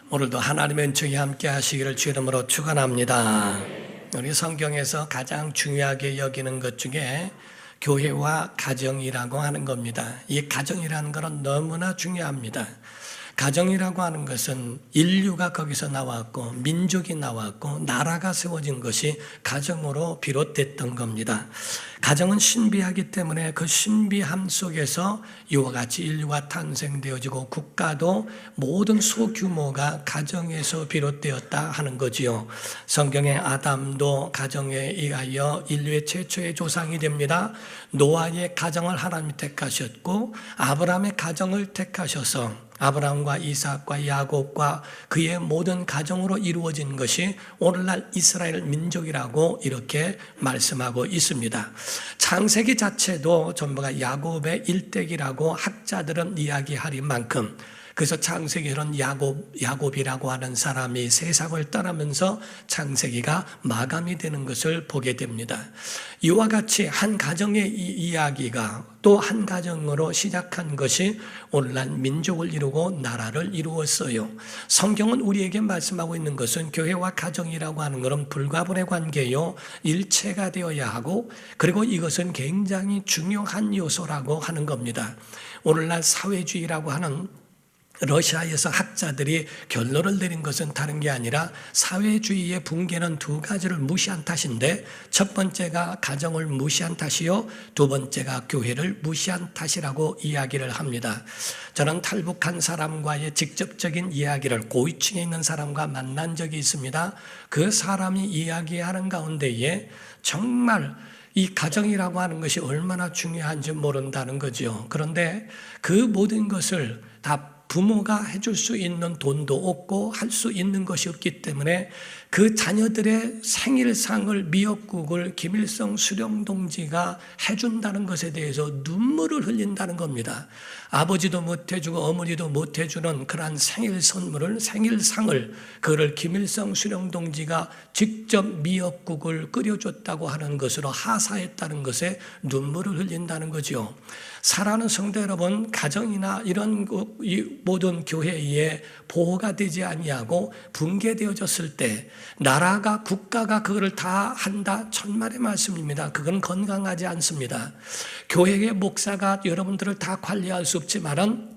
오늘도 하나님의 은총이 함께 하시기를 주 이름으로 축원합니다. 우리 성경에서 가장 중요하게 여기는 것 중에 교회와 가정이라고 하는 겁니다. 이 가정이라는 것은 너무나 중요합니다. 가정이라고 하는 것은 인류가 거기서 나왔고 민족이 나왔고 나라가 세워진 것이 가정으로 비롯됐던 겁니다. 가정은 신비하기 때문에 그 신비함 속에서 이와 같이 인류가 탄생되어지고 국가도 모든 소규모가 가정에서 비롯되었다 하는 거지요. 성경의 아담도 가정에 의하여 인류의 최초의 조상이 됩니다. 노아의 가정을 하나님이 택하셨고 아브라함의 가정을 택하셔서 아브라함과 이삭과 야곱과 그의 모든 가정으로 이루어진 것이 오늘날 이스라엘 민족이라고 이렇게 말씀하고 있습니다. 창세기 자체도 전부가 야곱의 일대기라고 학자들은 이야기하리만큼, 그래서 창세기는 야곱이라고 하는 사람이 세상을 떠나면서 창세기가 마감이 되는 것을 보게 됩니다. 이와 같이 한 가정의 이야기가 또 한 가정으로 시작한 것이 오늘날 민족을 이루고 나라를 이루었어요. 성경은 우리에게 말씀하고 있는 것은 교회와 가정이라고 하는 것은 불가분의 관계요, 일체가 되어야 하고, 그리고 이것은 굉장히 중요한 요소라고 하는 겁니다. 오늘날 사회주의라고 하는 러시아에서 학자들이 결론을 내린 것은 다른 게 아니라 사회주의의 붕괴는 두 가지를 무시한 탓인데, 첫 번째가 가정을 무시한 탓이요, 두 번째가 교회를 무시한 탓이라고 이야기를 합니다. 저는 탈북한 사람과의 직접적인 이야기를 고위층에 있는 사람과 만난 적이 있습니다. 그 사람이 이야기하는 가운데에 정말 이 가정이라고 하는 것이 얼마나 중요한지 모른다는 거죠. 그런데 그 모든 것을 다 부모가 해줄 수 있는 돈도 없고 할 수 있는 것이 없기 때문에 그 자녀들의 생일상을, 미역국을 김일성 수령동지가 해준다는 것에 대해서 눈물을 흘린다는 겁니다. 아버지도 못 해주고 어머니도 못 해주는 그러한 생일 선물을, 생일상을, 그거를 김일성 수령동지가 직접 미역국을 끓여줬다고 하는 것으로 하사했다는 것에 눈물을 흘린다는 거죠. 사랑하는 성도 여러분, 가정이나 이런 모든 교회에 보호가 되지 아니하고 붕괴되어졌을 때 나라가, 국가가 그거를 다 한다, 천만의 말씀입니다. 그건 건강하지 않습니다. 교회의 목사가 여러분들을 다 관리할 수 없지만은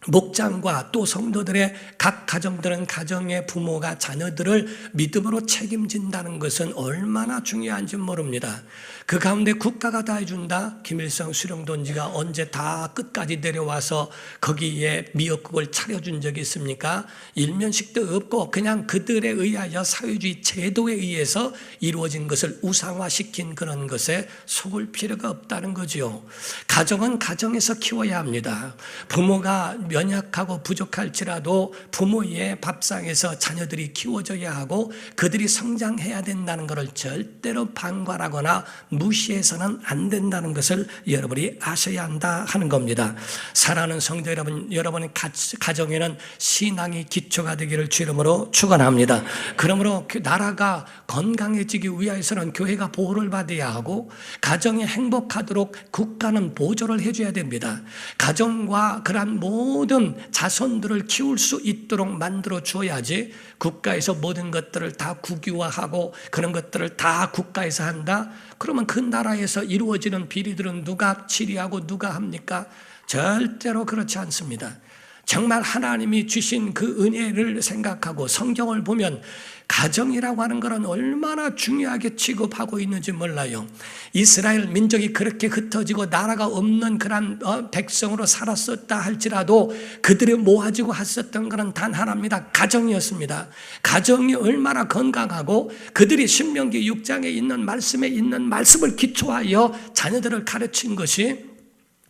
목장과 또 성도들의 각 가정들은 가정의 부모가 자녀들을 믿음으로 책임진다는 것은 얼마나 중요한지 모릅니다. 그 가운데 국가가 다 해준다? 김일성 수령동지가 언제 다 끝까지 내려와서 거기에 미역국을 차려준 적이 있습니까? 일면식도 없고 그냥 그들에 의하여 사회주의 제도에 의해서 이루어진 것을 우상화시킨 그런 것에 속을 필요가 없다는 거죠. 가정은 가정에서 키워야 합니다. 부모가 연약하고 부족할지라도 부모의 밥상에서 자녀들이 키워져야 하고 그들이 성장해야 된다는 것을 절대로 방관하거나 무시해서는 안 된다는 것을 여러분이 아셔야 한다 하는 겁니다. 사랑하는 성도 여러분, 여러분의 가정에는 신앙이 기초가 되기를 주 이름으로 축원합니다. 그러므로 나라가 건강해지기 위해서는 교회가 보호를 받아야 하고 가정이 행복하도록 국가는 보조를 해줘야 됩니다. 가정과 그러한 모든 자손들을 키울 수 있도록 만들어 줘야지 국가에서 모든 것들을 다 국유화하고 그런 것들을 다 국가에서 한다? 그러면 그 나라에서 이루어지는 비리들은 누가 치리하고 누가 합니까? 절대로 그렇지 않습니다. 정말 하나님이 주신 그 은혜를 생각하고 성경을 보면 가정이라고 하는 것은 얼마나 중요하게 취급하고 있는지 몰라요. 이스라엘 민족이 그렇게 흩어지고 나라가 없는 그런 백성으로 살았었다 할지라도 그들이 모아지고 했었던 것은 단 하나입니다. 가정이었습니다. 가정이 얼마나 건강하고 그들이 신명기 6장에 있는 말씀에 있는 말씀을 기초하여 자녀들을 가르친 것이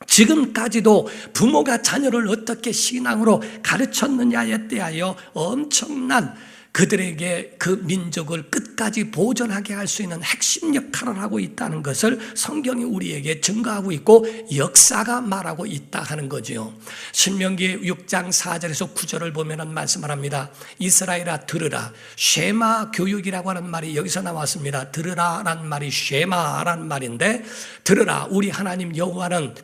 지금까지도 부모가 자녀를 어떻게 신앙으로 가르쳤느냐에 대하여 엄청난 그들에게 그 민족을 끝까지 보존하게 할 수 있는 핵심 역할을 하고 있다는 것을 성경이 우리에게 증거하고 있고 역사가 말하고 있다 하는 거죠. 신명기 6장 4절에서 9절을 보면 말씀을 합니다. 이스라엘아 들으라. 쉐마 교육이라고 하는 말이 여기서 나왔습니다. 들으라라는 말이 쉐마라는 말인데, 들으라, 우리 하나님 여호와는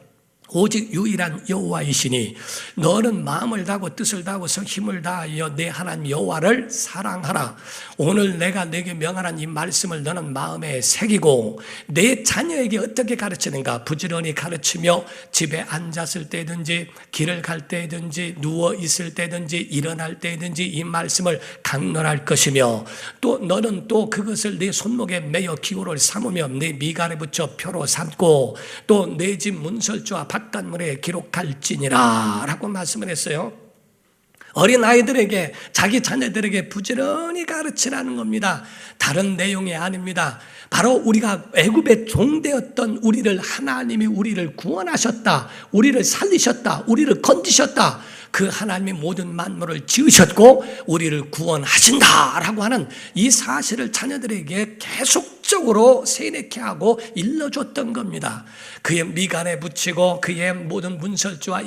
오직 유일한 여호와이시니 너는 마음을 다하고 뜻을 다하고서 힘을 다하여 내 하나님 여호와를 사랑하라. 오늘 내가 내게 명하는 이 말씀을 너는 마음에 새기고 내 자녀에게 어떻게 가르치는가? 부지런히 가르치며 집에 앉았을 때든지 길을 갈 때든지 누워 있을 때든지 일어날 때든지 이 말씀을 강론할 것이며 또 너는 또 그것을 내 손목에 매어 기호를 삼으며 내 미간에 붙여 표로 삼고 또 내 집 문설주와 바깥문에 기록할지니라 라고 말씀을 했어요. 어린아이들에게 자기 자녀들에게 부지런히 가르치라는 겁니다. 다른 내용이 아닙니다. 바로 우리가 애굽의 종되었던 우리를 하나님이 우리를 구원하셨다, 우리를 살리셨다, 우리를 건지셨다, 그 하나님이 모든 만물을 지으셨고 우리를 구원하신다라고 하는 이 사실을 자녀들에게 계속적으로 세뇌케 하고 일러줬던 겁니다. 그의 미간에 붙이고 그의 모든 문설주와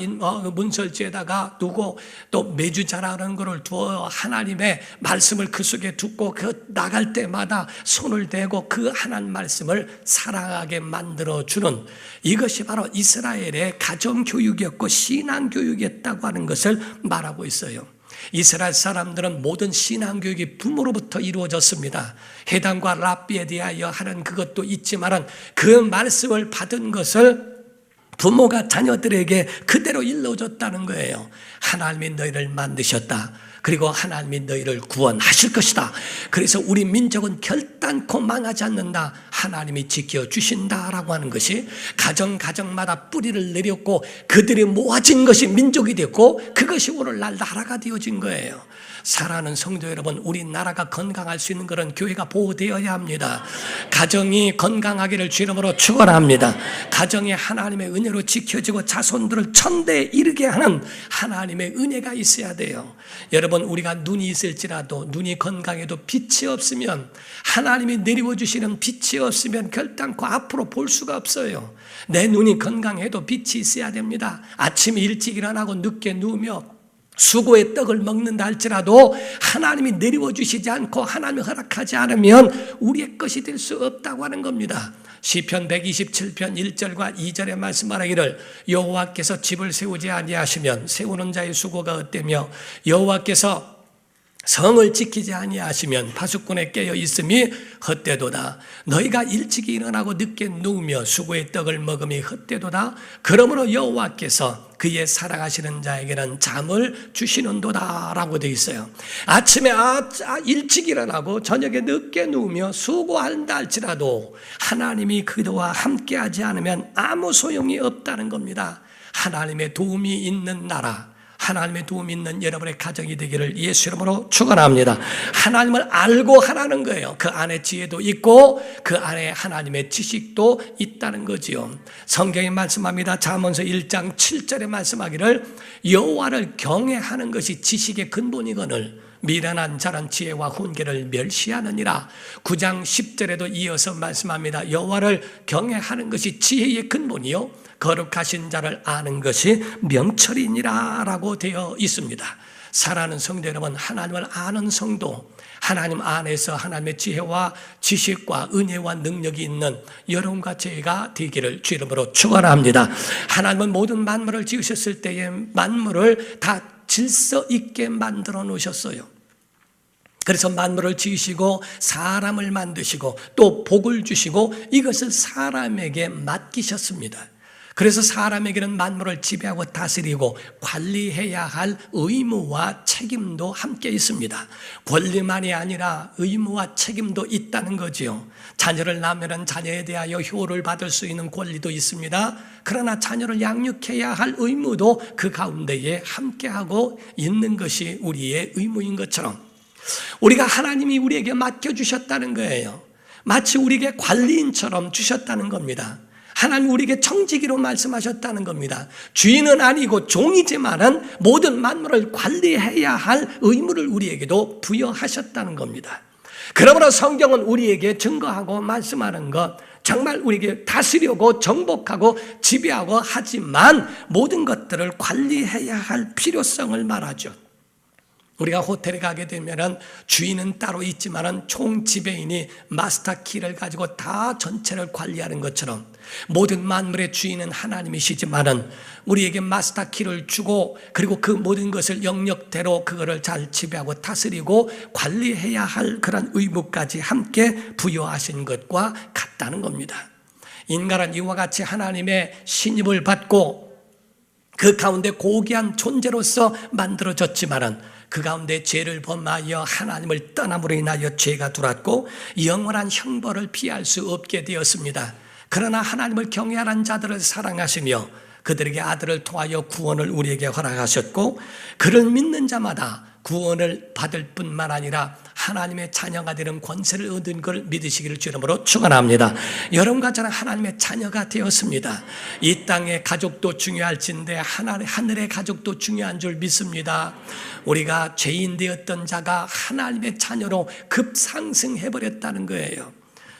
문설주에다가 두고 또 매주자라는 것을 두어 하나님의 말씀을 그 속에 두고 그 나갈 때마다 손을 대고 그 하나님 말씀을 사랑하게 만들어주는 이것이 바로 이스라엘의 가정교육이었고 신앙교육이었다고 하는 것을 말하고 있어요. 이스라엘 사람들은 모든 신앙교육이 부모로부터 이루어졌습니다. 해당과 랍비에 대하여 하는 그것도 있지만 그 말씀을 받은 것을 부모가 자녀들에게 그대로 일러줬다는 거예요. 하나님이 너희를 만드셨다. 그리고 하나님이 너희를 구원하실 것이다. 그래서 우리 민족은 결단코 망하지 않는다. 하나님이 지켜주신다라고 하는 것이 가정마다 뿌리를 내렸고 그들이 모아진 것이 민족이 됐고 그것이 오늘날 나라가 되어진 거예요. 사랑하는 성도 여러분, 우리나라가 건강할 수 있는 그런 교회가 보호되어야 합니다. 가정이 건강하기를 주 이름으로 축원합니다. 가정이 하나님의 은혜로 지켜지고 자손들을 천대에 이르게 하는 하나님의 은혜가 있어야 돼요. 여러분, 우리가 눈이 있을지라도 눈이 건강해도 빛이 없으면, 하나님이 내리워 주시는 빛이 없으면 결단코 앞으로 볼 수가 없어요. 내 눈이 건강해도 빛이 있어야 됩니다. 아침에 일찍 일어나고 늦게 누우며 수고의 떡을 먹는다 할지라도 하나님이 내리워 주시지 않고 하나님이 허락하지 않으면 우리의 것이 될 수 없다고 하는 겁니다. 시편 127편 1절과 2절에 말씀하기를 여호와께서 집을 세우지 아니하시면 세우는 자의 수고가 헛되며 여호와께서 성을 지키지 아니하시면 파수꾼에 깨어 있음이 헛되도다. 너희가 일찍 일어나고 늦게 누우며 수고의 떡을 먹음이 헛되도다. 그러므로 여호와께서 그의 사랑하시는 자에게는 잠을 주시는도다 라고 되어 있어요. 아침에 일찍 일어나고 저녁에 늦게 누우며 수고한다 할지라도 하나님이 그와 함께하지 않으면 아무 소용이 없다는 겁니다. 하나님의 도움이 있는 나라, 하나님의 도움이 있는 여러분의 가정이 되기를 예수 이름으로 축원합니다. 하나님을 알고 하라는 거예요. 그 안에 지혜도 있고 그 안에 하나님의 지식도 있다는 거지요. 성경이 말씀합니다. 잠언서 1장 7절에 말씀하기를 여호와를 경외하는 것이 지식의 근본이거늘 미련한 자는 지혜와 훈계를 멸시하느니라. 9장 10절에도 이어서 말씀합니다. 여호와를 경외하는 것이 지혜의 근본이요 거룩하신 자를 아는 것이 명철이니라 라고 되어 있습니다. 사랑하는 성도 여러분, 하나님을 아는 성도, 하나님 안에서 하나님의 지혜와 지식과 은혜와 능력이 있는 여러분과 저희가 되기를 주 이름으로 축원합니다. 하나님은 모든 만물을 지으셨을 때에 만물을 다 질서 있게 만들어 놓으셨어요. 그래서 만물을 지으시고 사람을 만드시고 또 복을 주시고 이것을 사람에게 맡기셨습니다. 그래서 사람에게는 만물을 지배하고 다스리고 관리해야 할 의무와 책임도 함께 있습니다. 권리만이 아니라 의무와 책임도 있다는 거지요. 자녀를 낳으면 자녀에 대하여 효를 받을 수 있는 권리도 있습니다. 그러나 자녀를 양육해야 할 의무도 그 가운데에 함께하고 있는 것이 우리의 의무인 것처럼 우리가 하나님이 우리에게 맡겨주셨다는 거예요. 마치 우리에게 관리인처럼 주셨다는 겁니다. 하나님 우리에게 청지기로 말씀하셨다는 겁니다. 주인은 아니고 종이지만은 모든 만물을 관리해야 할 의무를 우리에게도 부여하셨다는 겁니다. 그러므로 성경은 우리에게 증거하고 말씀하는 것, 정말 우리에게 다스리고 정복하고 지배하고 하지만 모든 것들을 관리해야 할 필요성을 말하죠. 우리가 호텔에 가게 되면은 주인은 따로 있지만은 총 지배인이 마스터 키를 가지고 다 전체를 관리하는 것처럼 모든 만물의 주인은 하나님이시지만은 우리에게 마스터 키를 주고 그리고 그 모든 것을 영역대로 그거를 잘 지배하고 다스리고 관리해야 할 그런 의무까지 함께 부여하신 것과 같다는 겁니다. 인간은 이와 같이 하나님의 신입을 받고 그 가운데 고귀한 존재로서 만들어졌지만은 그 가운데 죄를 범하여 하나님을 떠남으로 인하여 죄가 들어왔고 영원한 형벌을 피할 수 없게 되었습니다. 그러나 하나님을 경외하는 자들을 사랑하시며 그들에게 아들을 통하여 구원을 우리에게 허락하셨고 그를 믿는 자마다 구원을 받을 뿐만 아니라 하나님의 자녀가 되는 권세를 얻은 걸 믿으시기를 주 이름으로 축원합니다. 여러분과 저는 하나님의 자녀가 되었습니다. 이 땅의 가족도 중요할진데 하늘의 가족도 중요한 줄 믿습니다. 우리가 죄인 되었던 자가 하나님의 자녀로 급상승해버렸다는 거예요.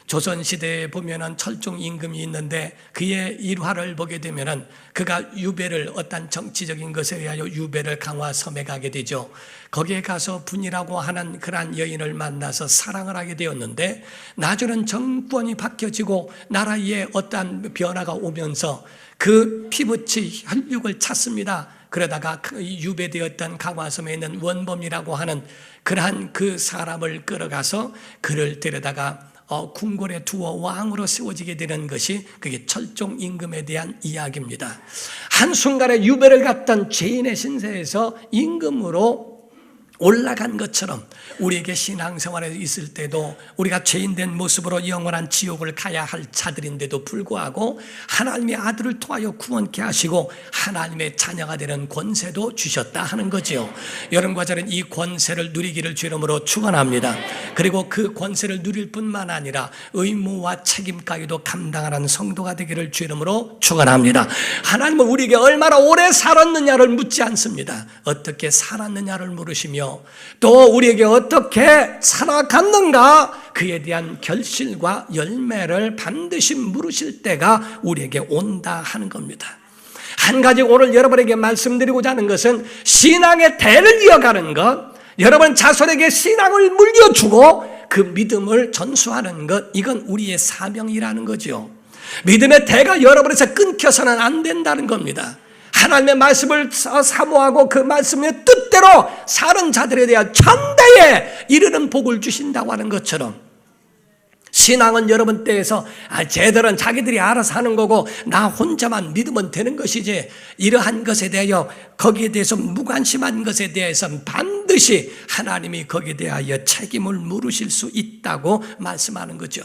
조선시대에 보면은 철종 임금이 있는데 그의 일화를 보게 되면은 그가 유배를 어떤 정치적인 것에 의하여 유배를 강화섬에 가게 되죠. 거기에 가서 분이라고 하는 그러한 여인을 만나서 사랑을 하게 되었는데 나중에는 정권이 바뀌어지고 나라에 어떠한 변화가 오면서 그 피부치 혈육을 찾습니다. 그러다가 그 유배되었던 강화섬에 있는 원범이라고 하는 그러한 그 사람을 끌어가서 그를 데려다가 궁궐에 두어 왕으로 세워지게 되는 것이 그게 철종 임금에 대한 이야기입니다. 한순간에 유배를 갔던 죄인의 신세에서 임금으로 올라간 것처럼 우리에게 신앙생활에 있을 때도 우리가 죄인된 모습으로 영원한 지옥을 가야 할 자들인데도 불구하고 하나님의 아들을 통하여 구원케 하시고 하나님의 자녀가 되는 권세도 주셨다 하는 거죠. 여러분과 저는 이 권세를 누리기를 주 이름으로 축원합니다. 그리고 그 권세를 누릴 뿐만 아니라 의무와 책임까지도 감당하는 성도가 되기를 주 이름으로 축원합니다. 하나님은 우리에게 얼마나 오래 살았느냐를 묻지 않습니다. 어떻게 살았느냐를 물으시며 또 우리에게 어떻게 살아갔는가 그에 대한 결실과 열매를 반드시 물으실 때가 우리에게 온다 하는 겁니다. 한 가지 오늘 여러분에게 말씀드리고자 하는 것은 신앙의 대를 이어가는 것, 여러분 자손에게 신앙을 물려주고 그 믿음을 전수하는 것, 이건 우리의 사명이라는 거죠. 믿음의 대가 여러분에서 끊겨서는 안 된다는 겁니다. 하나님의 말씀을 사모하고 그 말씀의 뜻대로 사는 자들에 대한 천대에 이르는 복을 주신다고 하는 것처럼 신앙은 여러분 때에서 쟤들은 자기들이 알아서 하는 거고 나 혼자만 믿으면 되는 것이지 이러한 것에 대하여 거기에 대해서 무관심한 것에 대해서는 반드시 하나님이 거기에 대하여 책임을 물으실 수 있다고 말씀하는 거죠.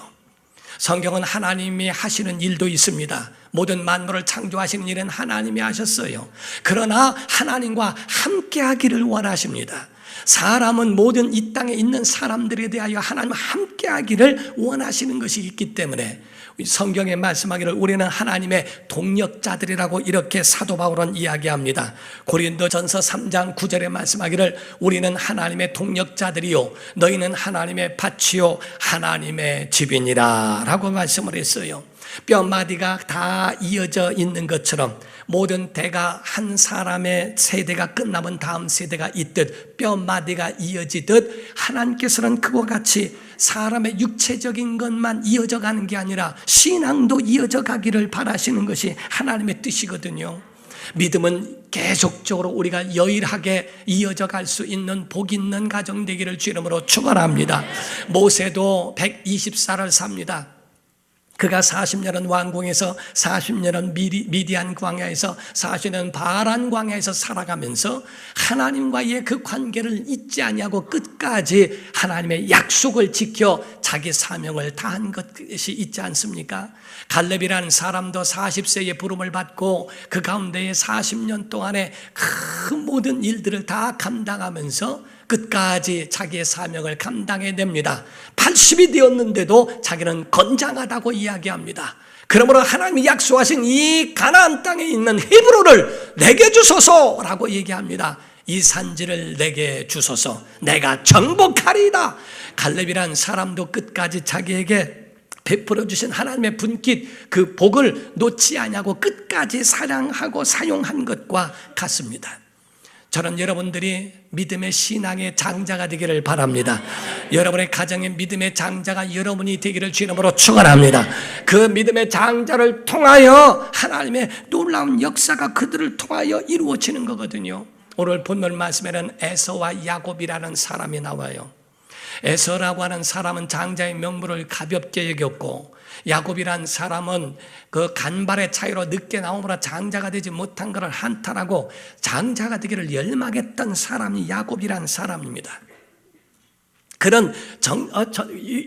성경은 하나님이 하시는 일도 있습니다. 모든 만물을 창조하시는 일은 하나님이 하셨어요. 그러나 하나님과 함께 하기를 원하십니다. 사람은 모든 이 땅에 있는 사람들에 대하여 하나님과 함께 하기를 원하시는 것이 있기 때문에 성경에 말씀하기를 우리는 하나님의 동력자들이라고 이렇게 사도 바울은 이야기합니다. 고린도전서 3장 9절에 말씀하기를 우리는 하나님의 동력자들이요 너희는 하나님의 밭이요 하나님의 집이니라 라고 말씀을 했어요. 뼈마디가 다 이어져 있는 것처럼 모든 대가 한 사람의 세대가 끝나면 다음 세대가 있듯 뼈마디가 이어지듯 하나님께서는 그와 같이 사람의 육체적인 것만 이어져 가는 게 아니라 신앙도 이어져 가기를 바라시는 것이 하나님의 뜻이거든요. 믿음은 계속적으로 우리가 여일하게 이어져 갈 수 있는 복 있는 가정 되기를 주 이름으로 축원합니다. 모세도 120살을 삽니다. 그가 40년은 왕궁에서 40년은 미디안 광야에서 40년은 바란 광야에서 살아가면서 하나님과의 그 관계를 잊지 아니하고 끝까지 하나님의 약속을 지켜 자기 사명을 다한 것이 있지 않습니까? 갈렙이라는 사람도 40세에 부름을 받고 그 가운데에 40년 동안에 그 모든 일들을 다 감당하면서 끝까지 자기의 사명을 감당해냅니다. 80이 되었는데도 자기는 건장하다고 이야기합니다. 그러므로 하나님이 약속하신 이 가나안 땅에 있는 히브리를 내게 주소서라고 얘기합니다. 이 산지를 내게 주소서 내가 정복하리이다. 갈렙이란 사람도 끝까지 자기에게 베풀어 주신 하나님의 분깃 그 복을 놓지 않냐고 끝까지 사랑하고 사용한 것과 같습니다. 저는 여러분들이 믿음의 신앙의 장자가 되기를 바랍니다. 여러분의 가정의 믿음의 장자가 여러분이 되기를 주의 이름으로 축원합니다. 그 믿음의 장자를 통하여 하나님의 놀라운 역사가 그들을 통하여 이루어지는 거거든요. 오늘 본문 말씀에는 에서와 야곱이라는 사람이 나와요. 에서라고 하는 사람은 장자의 명분을 가볍게 여겼고, 야곱이란 사람은 그 간발의 차이로 늦게 나오므로 장자가 되지 못한 것을 한탄하고 장자가 되기를 열망했던 사람이 야곱이란 사람입니다. 그런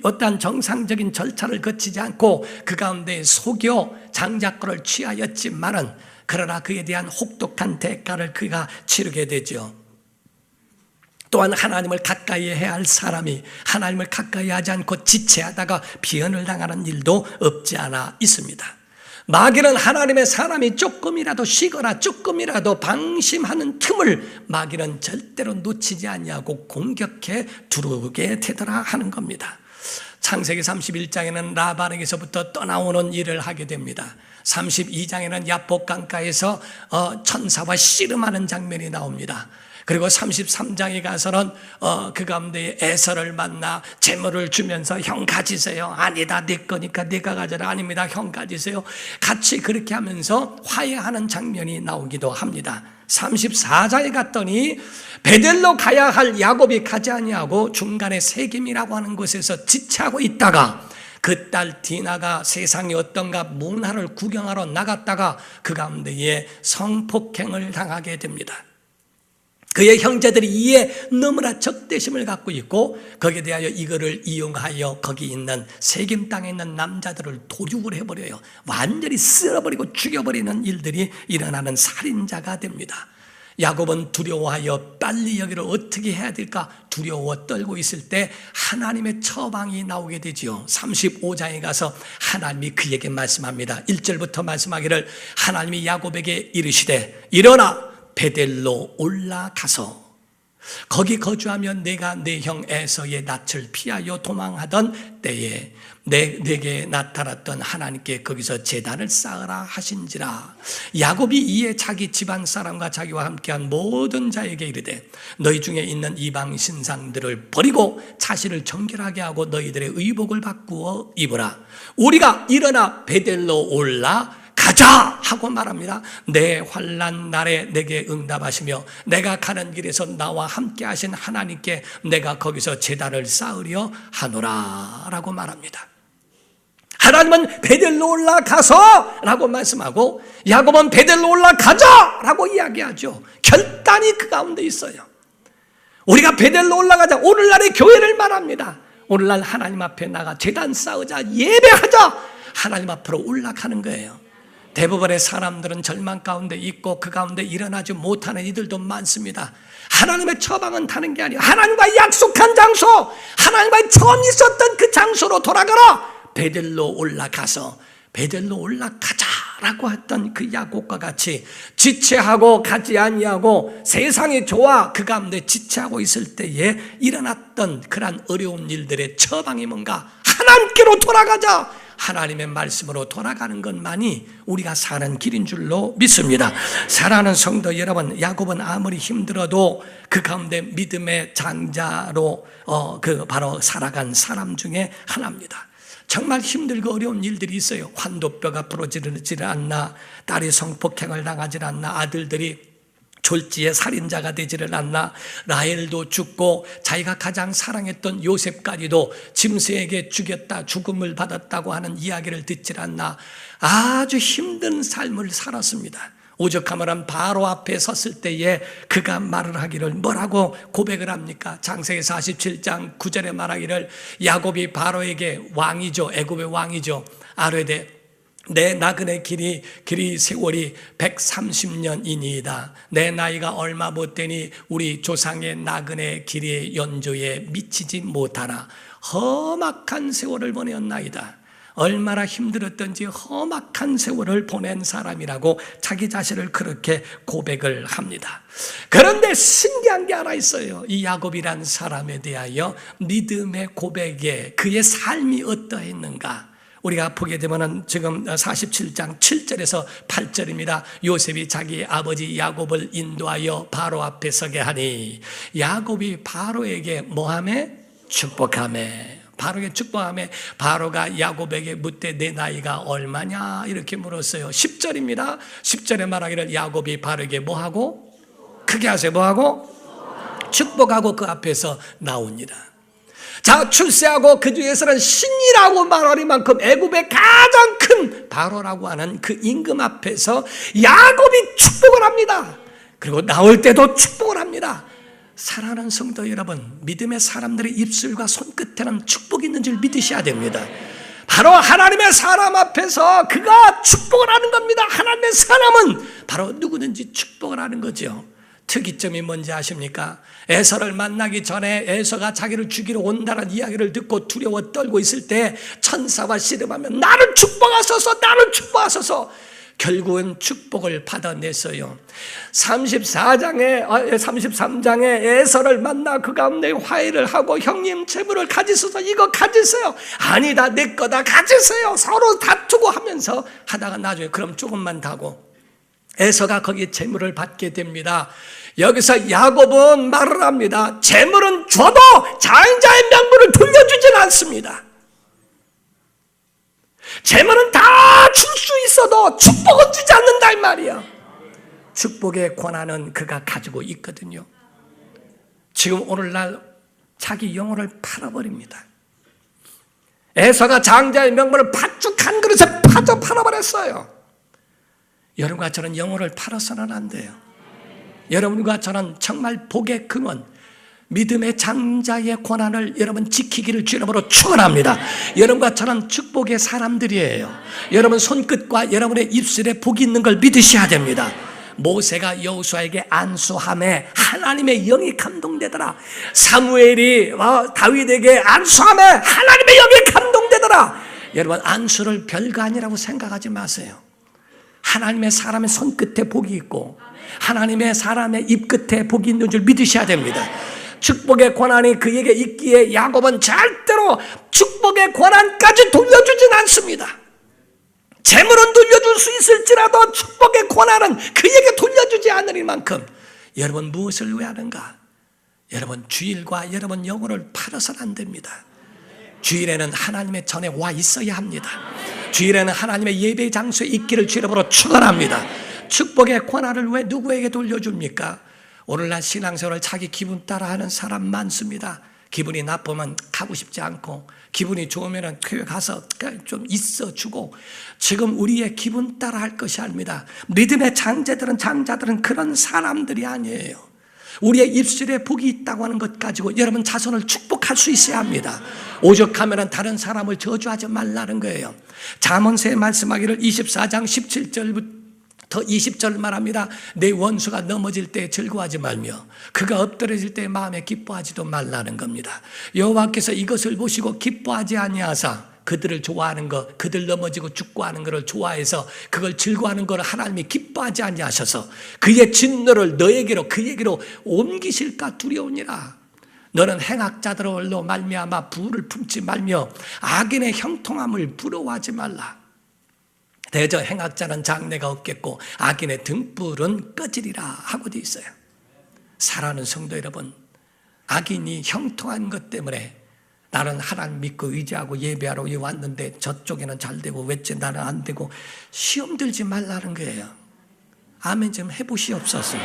어떠한 정상적인 절차를 거치지 않고 그 가운데 속여 장자권을 취하였지만은, 그러나 그에 대한 혹독한 대가를 그가 치르게 되죠. 또한 하나님을 가까이 해야 할 사람이 하나님을 가까이 하지 않고 지체하다가 비언을 당하는 일도 없지 않아 있습니다. 마귀는 하나님의 사람이 조금이라도 쉬거나 조금이라도 방심하는 틈을 마귀는 절대로 놓치지 않냐고 공격해 두르게 되더라 하는 겁니다. 창세기 31장에는 라반에게서부터 떠나오는 일을 하게 됩니다. 32장에는 야복 강가에서 천사와 씨름하는 장면이 나옵니다. 그리고 33장에 가서는 그 가운데 에서를 만나 재물을 주면서 형 가지세요. 아니다, 내 거니까 네가 가져라. 아닙니다, 형 가지세요. 같이 그렇게 하면서 화해하는 장면이 나오기도 합니다. 34장에 갔더니 베델로 가야 할 야곱이 가지 아니하고 중간에 세겜이라고 하는 곳에서 지체하고 있다가 그 딸 디나가 세상이 어떤가 문화를 구경하러 나갔다가 그 가운데에 성폭행을 당하게 됩니다. 그의 형제들이 이에 너무나 적대심을 갖고 있고, 거기에 대하여 이거를 이용하여 거기 있는 세겜 땅에 있는 남자들을 도륙을 해버려요. 완전히 쓸어버리고 죽여버리는 일들이 일어나는 살인자가 됩니다. 야곱은 두려워하여 빨리 여기를 어떻게 해야 될까 두려워 떨고 있을 때 하나님의 처방이 나오게 되지요. 35장에 가서 하나님이 그에게 말씀합니다. 1절부터 말씀하기를, 하나님이 야곱에게 이르시되 일어나 베델로 올라가서 거기 거주하면 내가 내 형 에서의 낯을 피하여 도망하던 때에 내게 나타났던 하나님께 거기서 제단을 쌓으라 하신지라. 야곱이 이에 자기 집안 사람과 자기와 함께한 모든 자에게 이르되 너희 중에 있는 이방 신상들을 버리고 자신을 정결하게 하고 너희들의 의복을 바꾸어 입으라. 우리가 일어나 베델로 올라 가자 하고 말합니다. 내 환난 날에 내게 응답하시며 내가 가는 길에서 나와 함께 하신 하나님께 내가 거기서 제단을 쌓으려 하노라 라고 말합니다. 하나님은 베델로 올라가서 라고 말씀하고, 야곱은 베델로 올라가자 라고 이야기하죠. 결단이 그 가운데 있어요. 우리가 베델로 올라가자, 오늘날의 교회를 말합니다. 오늘날 하나님 앞에 나가 제단 쌓으자, 예배하자, 하나님 앞으로 올라가는 거예요. 대부분의 사람들은 절망 가운데 있고 그 가운데 일어나지 못하는 이들도 많습니다. 하나님의 처방은 타는 게 아니라 하나님과 약속한 장소, 하나님과 처음 있었던 그 장소로 돌아가라. 베델로 올라가서 베델로 올라가자라고 했던 그 야곱과 같이 지체하고 가지 아니하고 세상이 좋아 그 가운데 지체하고 있을 때에 일어났던 그러한 어려운 일들의 처방이 뭔가? 하나님께로 돌아가자. 하나님의 말씀으로 돌아가는 것만이 우리가 사는 길인 줄로 믿습니다. 사랑하는 성도 여러분, 야곱은 아무리 힘들어도 그 가운데 믿음의 장자로 바로 살아간 사람 중에 하나입니다. 정말 힘들고 어려운 일들이 있어요. 환도뼈가 부러지지 않나, 딸이 성폭행을 당하지 않나, 아들들이 졸지에 살인자가 되지를 않나, 라헬도 죽고 자기가 가장 사랑했던 요셉까지도 짐승에게 죽음을 받았다고 하는 이야기를 듣질 않나, 아주 힘든 삶을 살았습니다. 오죽하면 바로 앞에 섰을 때에 그가 말을 하기를 뭐라고 고백을 합니까? 창세기 47장 9절에 말하기를, 야곱이 바로에게 왕이죠, 애굽의 왕이죠, 아뢰되 내 나그네 길이 세월이 130년이니이다. 내 나이가 얼마 못되니 우리 조상의 나그네 길의 연조에 미치지 못하나 험악한 세월을 보내었나이다. 얼마나 힘들었던지 험악한 세월을 보낸 사람이라고 자기 자신을 그렇게 고백을 합니다. 그런데 신기한 게 하나 있어요. 이 야곱이란 사람에 대하여 믿음의 고백에 그의 삶이 어떠했는가? 우리가 보게 되면은 지금 47장 7절에서 8절입니다. 요셉이 자기 아버지 야곱을 인도하여 바로 앞에 서게 하니 야곱이 바로에게 뭐하매? 축복하매. 바로에게 축복하매. 바로가 야곱에게 묻되 내 나이가 얼마냐 이렇게 물었어요. 10절입니다. 10절에 말하기를 야곱이 바로에게 뭐하고? 크게 하세요. 뭐하고? 축복하고 그 앞에서 나옵니다. 자, 출세하고 그 중에서는 신이라고 말할 만큼 애굽의 가장 큰 바로라고 하는 그 임금 앞에서 야곱이 축복을 합니다. 그리고 나올 때도 축복을 합니다. 사랑하는 성도 여러분, 믿음의 사람들의 입술과 손끝에는 축복이 있는 줄 믿으셔야 됩니다. 바로 하나님의 사람 앞에서 그가 축복을 하는 겁니다. 하나님의 사람은 바로 누구든지 축복을 하는 거죠. 특이점이 뭔지 아십니까? 에서를 만나기 전에 에서가 자기를 죽이러 온다는 이야기를 듣고 두려워 떨고 있을 때 천사와 씨름하며 나를 축복하소서, 나를 축복하소서. 결국은 축복을 받아냈어요. 33장에 에서를 만나 그 가운데 화해를 하고 형님 재물을 가지소서, 이거 가지세요. 아니다, 내 거다, 가지세요. 서로 다투고 하면서 하다가 나중에 그럼 조금만 다고 에서가 거기 재물을 받게 됩니다. 여기서 야곱은 말을 합니다. 재물은 줘도 장자의 명분을 돌려주진 않습니다. 재물은 다 줄 수 있어도 축복은 주지 않는다 이 말이야. 축복의 권한은 그가 가지고 있거든요. 지금 오늘날 자기 영혼을 팔아버립니다. 에서가 장자의 명분을 팥죽한 그릇에 팔아버렸어요. 여러분과 저는 영혼을 팔아서는 안 돼요. 여러분과 저는 정말 복의 근원, 믿음의 장자의 권한을 여러분 지키기를 주 이름으로 축원합니다. 여러분과 저는 축복의 사람들이에요. 여러분 손끝과 여러분의 입술에 복이 있는 걸 믿으셔야 됩니다. 모세가 여호수아에게 안수함에 하나님의 영이 감동되더라. 사무엘이 다윗에게 안수함에 하나님의 영이 감동되더라. 여러분 안수를 별거 아니라고 생각하지 마세요. 하나님의 사람의 손끝에 복이 있고 하나님의 사람의 입끝에 복이 있는 줄 믿으셔야 됩니다. 축복의 권한이 그에게 있기에 야곱은 절대로 축복의 권한까지 돌려주진 않습니다. 재물은 돌려줄 수 있을지라도 축복의 권한은 그에게 돌려주지 않을 만큼 여러분 무엇을 왜 하는가? 여러분 주일과 여러분 영혼을 팔아서는 안 됩니다. 주일에는 하나님의 전에 와 있어야 합니다. 주일에는 하나님의 예배 장소에 있기를 주 이름으로 축원합니다. 축복의 권한을 왜 누구에게 돌려줍니까? 오늘날 신앙생활을 자기 기분 따라 하는 사람 많습니다. 기분이 나쁘면 가고 싶지 않고 기분이 좋으면 교회 가서 좀 있어주고 지금 우리의 기분 따라 할 것이 아닙니다. 믿음의 장자들은 그런 사람들이 아니에요. 우리의 입술에 복이 있다고 하는 것 가지고 여러분 자손을 축복할 수 있어야 합니다. 오죽하면 다른 사람을 저주하지 말라는 거예요. 잠언서에 말씀하기를 24장 17절부터 20절 말합니다. 내 원수가 넘어질 때 즐거워하지 말며 그가 엎드러질 때 마음에 기뻐하지도 말라는 겁니다. 여호와께서 이것을 보시고 기뻐하지 아니하사 그들을 좋아하는 것, 그들 넘어지고 죽고 하는 것을 좋아해서 그걸 즐거워하는 것을 하나님이 기뻐하지 아니하셔서 그의 진노를 너에게로 그에게로 옮기실까 두려우니라. 너는 행악자들로 말미암아 부를 품지 말며 악인의 형통함을 부러워하지 말라. 대저 행악자는 장래가 없겠고 악인의 등불은 꺼지리라 하고 되어 있어요. 사랑하는 성도 여러분, 악인이 형통한 것 때문에 나는 하나님 믿고 의지하고 예배하러 왔는데 저쪽에는 잘 되고 왜 나는 안 되고 시험 들지 말라는 거예요. 아멘 좀 해보시옵소서.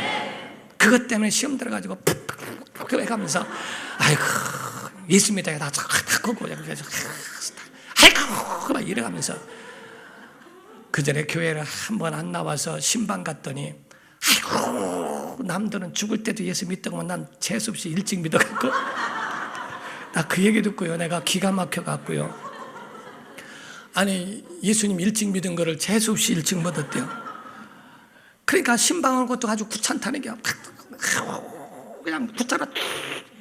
그것 때문에 시험 들어가지고 푹푹푹 해가면서 아이고 예수 믿다가 다 걷고 아이고 막 이래가면서 그 전에 교회를 한 번 안 나와서 신방 갔더니 아이고 남들은 죽을 때도 예수 믿다고 난 재수없이 일찍 믿어갖고 나 그 얘기 듣고요 내가 기가 막혀갖고요 아니 예수님 일찍 믿은 거를 재수없이 일찍 믿었대요. 그러니까 신방한 것도 아주 구찬타는 게 그냥 구찬을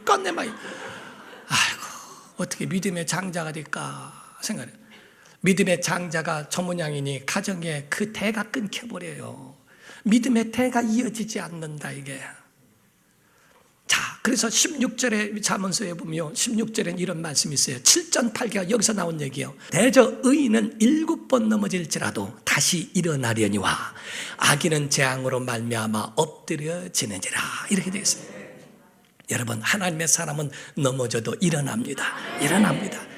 꺼내 막 아이고 어떻게 믿음의 장자가 될까 생각해요. 믿음의 장자가 저 모양이니 가정에 그 대가 끊겨버려요. 믿음의 대가 이어지지 않는다 이게. 자, 그래서 16절에 잠언서에 보면 16절에는 이런 말씀이 있어요. 7전8개 여기서 나온 얘기예요. 대저 의인은 7번 넘어질지라도 다시 일어나려니와 악인은 재앙으로 말미암아 엎드려지느니라. 이렇게 되어 있어요. 여러분, 하나님의 사람은 넘어져도 일어납니다.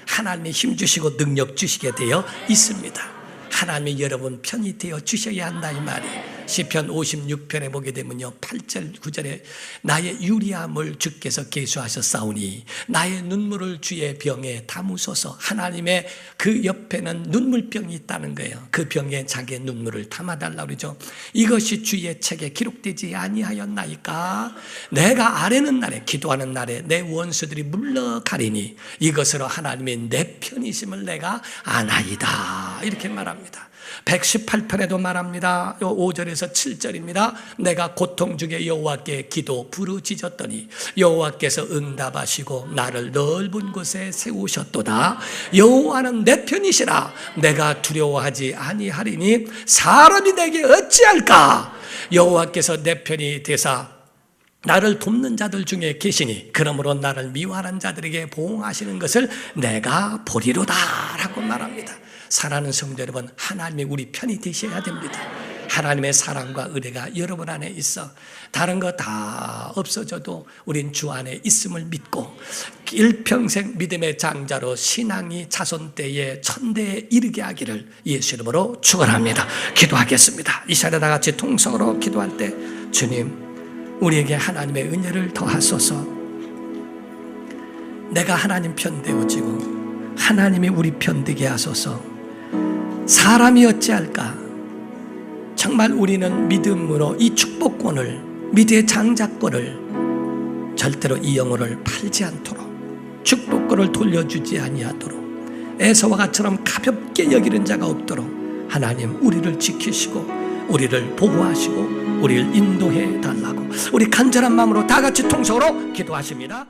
하나님이 힘 주시고 능력 주시게 되어 있습니다. 하나님이 여러분 편이 되어 주셔야 한다 이 말이에요. 시편 56편에 보게 되면요, 8절 9절에 나의 유리함을 주께서 계수하셨사오니 나의 눈물을 주의 병에 담으소서. 하나님의 그 옆에는 눈물병이 있다는 거예요. 그 병에 자기의 눈물을 담아달라고 그러죠. 이것이 주의 책에 기록되지 아니하였나이까. 내가 아뢰는 날에, 기도하는 날에 내 원수들이 물러가리니 이것으로 하나님의 내 편이심을 내가 아나이다. 이렇게 말합니다. 118편에도 말합니다. 5절에서 7절입니다. 내가 고통 중에 여호와께 기도 부르짖었더니 여호와께서 응답하시고 나를 넓은 곳에 세우셨도다. 여호와는 내 편이시라. 내가 두려워하지 아니하리니 사람이 내게 어찌할까. 여호와께서 내 편이 되사 나를 돕는 자들 중에 계시니 그러므로 나를 미워하는 자들에게 보응하시는 것을 내가 보리로다 라고 말합니다. 사랑하는 성도 여러분, 하나님이 우리 편이 되셔야 됩니다. 하나님의 사랑과 은혜가 여러분 안에 있어 다른 거 다 없어져도 우린 주 안에 있음을 믿고 일평생 믿음의 장자로 신앙이 자손 때에 천대에 이르게 하기를 예수 이름으로 축원합니다. 기도하겠습니다. 이 시간에 다 같이 통성으로 기도할 때, 주님, 우리에게 하나님의 은혜를 더하소서. 내가 하나님 편 되어지고 하나님이 우리 편 되게 하소서. 사람이 어찌할까? 정말 우리는 믿음으로 이 축복권을, 믿음의 장자권을 절대로 이 영혼을 팔지 않도록, 축복권을 돌려주지 아니하도록, 에서와 같처럼 가볍게 여기는 자가 없도록 하나님 우리를 지키시고 우리를 보호하시고 우리를 인도해 달라고 우리 간절한 마음으로 다 같이 통성으로 기도하십니다.